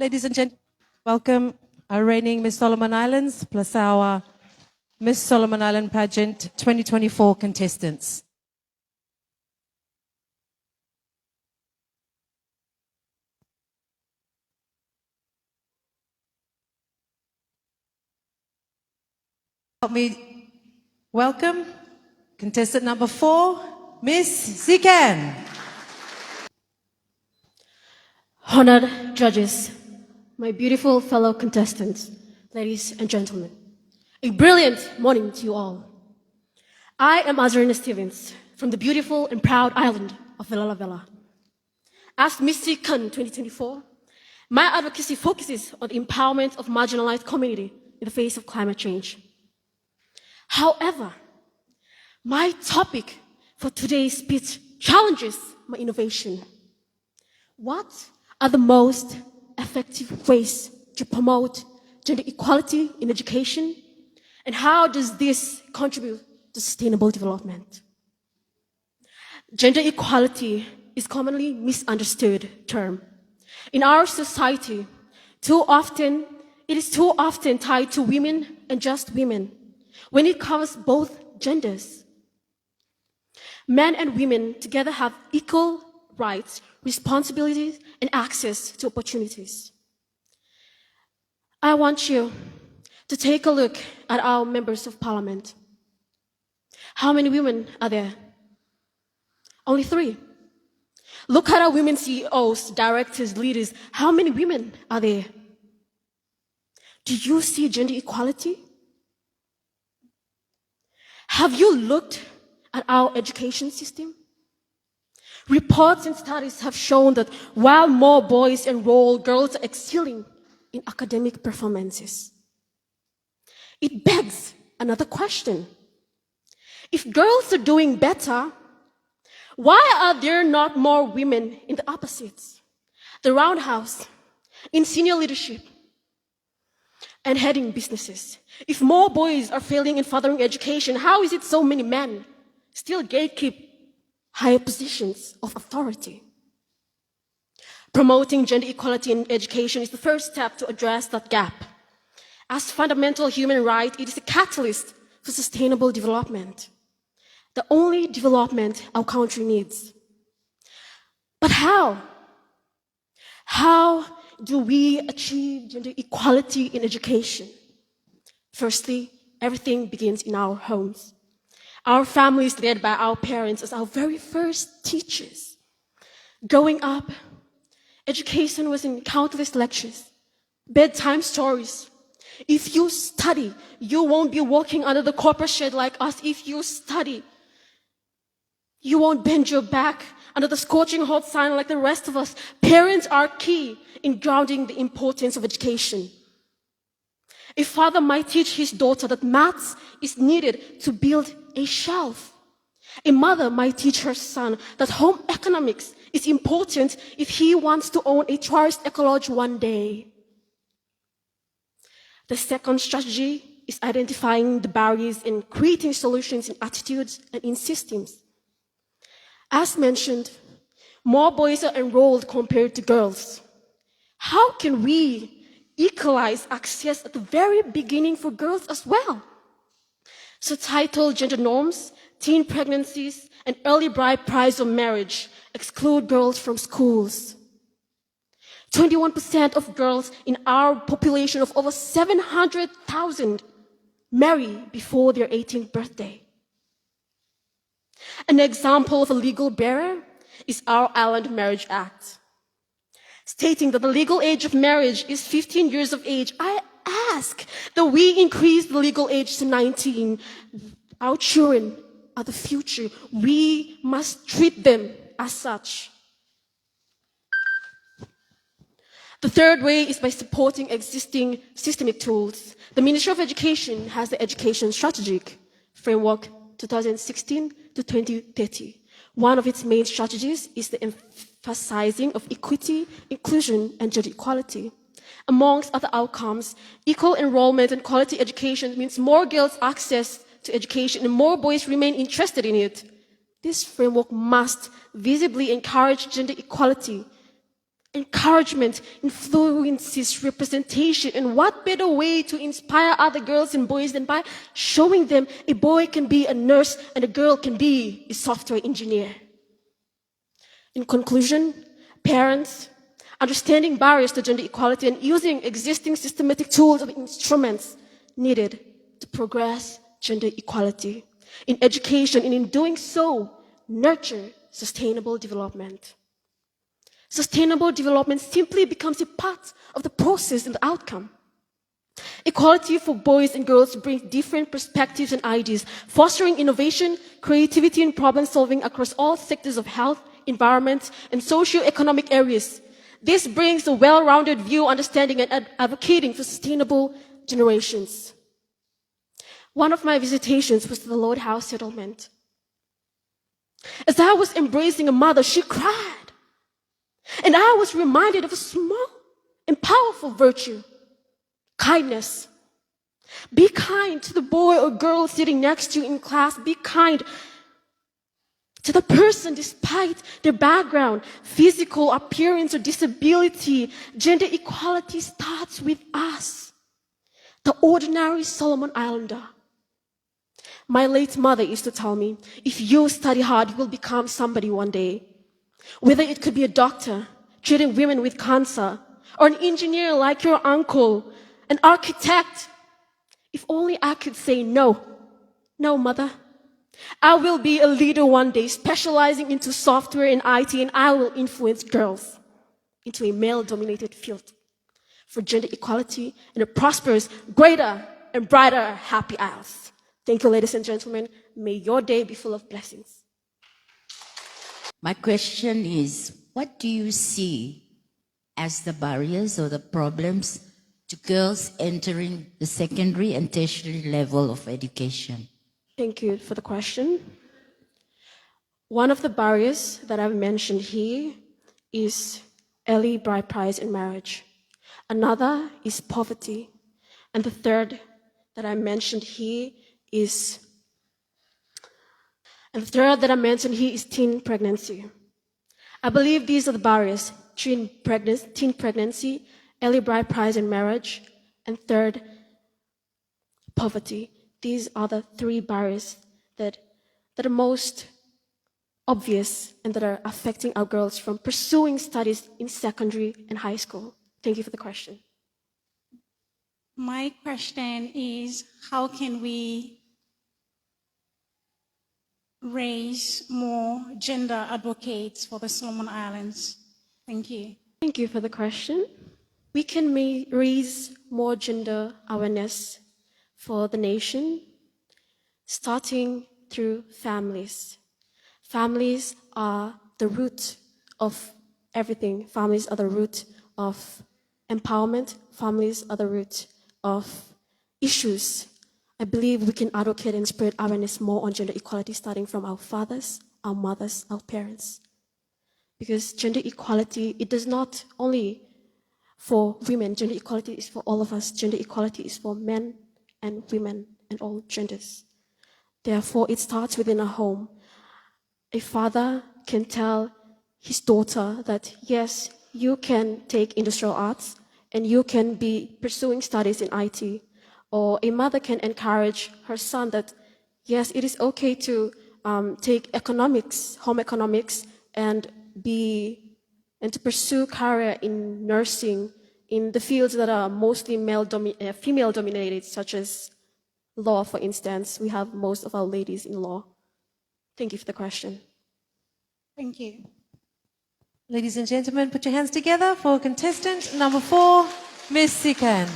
Ladies and gentlemen, welcome our reigning Miss Solomon Islands plus our Miss Solomon Island Pageant 2024 contestants. Help me welcome contestant number 4, Miss SICAN. Honored judges, my beautiful fellow contestants, ladies and gentlemen, a brilliant morning to you all. I am Azarina Stevens from the beautiful and proud island of Vela Vela. As Miss SICAN 2024, my advocacy focuses on the empowerment of marginalized community in the face of climate change. However, my topic for today's speech challenges my innovation. What are the most effective ways to promote gender equality in education? And how does this contribute to sustainable development? Gender equality is a commonly misunderstood term. In our society, it is too often tied to women and just women, when it covers both genders. Men and women together have equal rights, responsibilities, and access to opportunities. I want you to take a look at our members of parliament. How many women are there? Only 3. Look at our women CEOs, directors, leaders. How many women are there? Do you see gender equality? Have you looked at our education system? Reports and studies have shown that while more boys enroll, girls are excelling in academic performances. It begs another question. If girls are doing better, why are there not more women in the upper seats, the roundhouse, in senior leadership, and heading businesses? If more boys are failing in furthering education, how is it so many men still gatekeep higher positions of authority? Promoting gender equality in education is the first step to address that gap. As fundamental human right, it is a catalyst for sustainable development, the only development our country needs. But how? How do we achieve gender equality in education? Firstly, everything begins in our homes. Our families, led by our parents, as our very first teachers. Growing up, education was in countless lectures, bedtime stories. If you study, you won't be walking under the copper shed like us. If you study, you won't bend your back under the scorching hot sun like the rest of us. Parents are key in grounding the importance of education. A father might teach his daughter that maths is needed to build a shelf. A mother might teach her son that home economics is important if he wants to own a tourist ecolodge one day. The second strategy is identifying the barriers and creating solutions in attitudes and in systems. As mentioned, more boys are enrolled compared to girls. How can we equalize access at the very beginning for girls as well? Societal gender norms, teen pregnancies, and early bride price of marriage exclude girls from schools. 21% of girls in our population of over 700,000 marry before their 18th birthday. An example of a legal barrier is our Island Marriage Act, stating that the legal age of marriage is 15 years of age. I ask that we increase the legal age to 19. Our children are the future. We must treat them as such. The third way is by supporting existing systemic tools. The Ministry of Education has the Education Strategic Framework 2016 to 2030. One of its main strategies is the emphasizing of equity, inclusion, and gender equality. Amongst other outcomes, equal enrollment and quality education means more girls access to education and more boys remain interested in it. This framework must visibly encourage gender equality Encouragement influences representation, and what better way to inspire other girls and boys than by showing them a boy can be a nurse and a girl can be a software engineer. In conclusion, parents, understanding barriers to gender equality and using existing systematic tools and instruments needed to progress gender equality in education, and in doing so, nurture sustainable development. Sustainable development simply becomes a part of the process and the outcome. Equality for boys and girls brings different perspectives and ideas, fostering innovation, creativity, and problem solving across all sectors of health, environment, and socio-economic areas. This brings a well-rounded view, understanding, and advocating for sustainable generations. One of my visitations was to the Lord House settlement. As I was embracing a mother, she cried. And I was reminded of a small and powerful virtue, kindness. Be kind to the boy or girl sitting next to you in class. Be kind to the person despite their background, physical appearance, or disability. Gender equality starts with us, the ordinary Solomon Islander. My late mother used to tell me, if you study hard, you will become somebody one day. Whether it could be a doctor treating women with cancer, or an engineer like your uncle, an architect. If only I could say no. No, mother. I will be a leader one day, specializing into software and IT, and I will influence girls into a male-dominated field for gender equality and a prosperous, greater, and brighter Happy Isles. Thank you, ladies and gentlemen. May your day be full of blessings. My question is, what do you see as the barriers or the problems to girls entering the secondary and tertiary level of education? Thank you for the question. One of the barriers that I've mentioned here is early bride price in marriage. Another is poverty. And the third that I mentioned here is teen pregnancy. I believe these are the barriers: teen pregnancy, early bride price in marriage, and third, poverty. These are the three barriers that are most obvious and that are affecting our girls from pursuing studies in secondary and high school. Thank you for the question. My question is, how can we raise more gender advocates for the Solomon Islands? Thank you. Thank you for the question. We can raise more gender awareness for the nation, starting through families. Families are the root of everything. Families are the root of empowerment. Families are the root of issues. I believe we can advocate and spread awareness more on gender equality, starting from our fathers, our mothers, our parents. Because gender equality, it does not only for women, gender equality is for all of us. Gender equality is for men and women and all genders. Therefore, it starts within a home. A father can tell his daughter that, yes, you can take industrial arts and you can be pursuing studies in IT. Or a mother can encourage her son that, yes, it is okay to take economics, home economics, and to pursue career in nursing in the fields that are mostly female-dominated, such as law, for instance. We have most of our ladies in law. Thank you for the question. Thank you. Ladies and gentlemen, put your hands together for contestant number 4, Miss SICAN.